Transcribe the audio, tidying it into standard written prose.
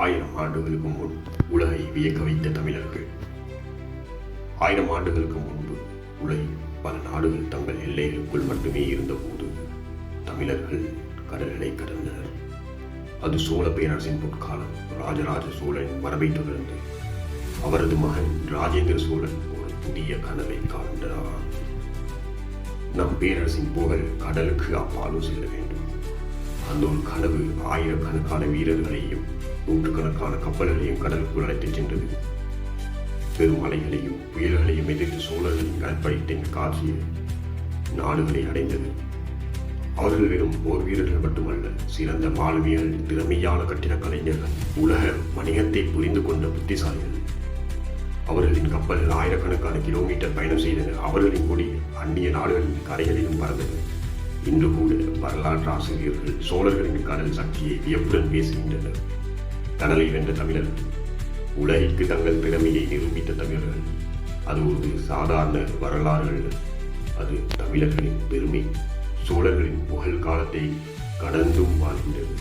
1000 ஆண்டுகளுக்கு முன் உலகை வியக்க வைத்த தமிழர்கள். 1000 ஆண்டுகளுக்கு முன்பு உலகில் பல நாடுகள் தங்கள் எல்லைகளுக்குள் மட்டுமே இருந்தபோது தமிழர்கள் கடல்களை கடந்தனர். அது சோழ பேரரசின் பொற்காலம். ராஜராஜ சோழனின் மரபை தொடர்ந்து அவரது மகன் ராஜேந்திர சோழன் ஒரு புதிய கனவை காண்கிறார். நம் பேரரசின் புகழ் கடலுக்கு அப்பாலும் செல்ல வேண்டும். அந்த ஒரு கனவு ஆயிரக்கணக்கான வீரர்களையும் நூற்றுக்கணக்கான கப்பல்களையும் கடலுக்குள் அழைத்துச் சென்றது. பெருமலைகளையும் புயல்களையும் எதிர்த்து சோழர்களின் கடற்படைத்தின் காட்சிய நாடுகளை அடைந்தது. அவர்கள் வெறும் போர் வீரர்கள் மட்டுமல்ல, சிறந்த மாலுமிகள், திறமையான கட்டிடக் கலைஞர்கள், உலக வணிகத்தை புரிந்து கொண்ட புத்திசாலிகள். அவர்களின் கப்பல்கள் ஆயிரக்கணக்கான கிலோமீட்டர் பயணம் செய்தன. அவர்களின் கொடி அந்நிய நாடுகளின் கரைகளிலும் பறந்தது. இன்று கூட வரலாற்று ஆசிரியர்கள் சோழர்களின் கடல் சக்தியை வியப்புடன் பேசுகின்றனர். கடலை வென்ற தமிழர்கள், உலகிற்கு தங்கள் திறமையை நிரூபித்த தமிழர்கள். அது ஒரு சாதாரண வரலாறு அல்ல, அது தமிழர்களின் பெருமை. சோழர்களின் புகழ் காலத்தை கடந்தும் வாழ்கின்றது.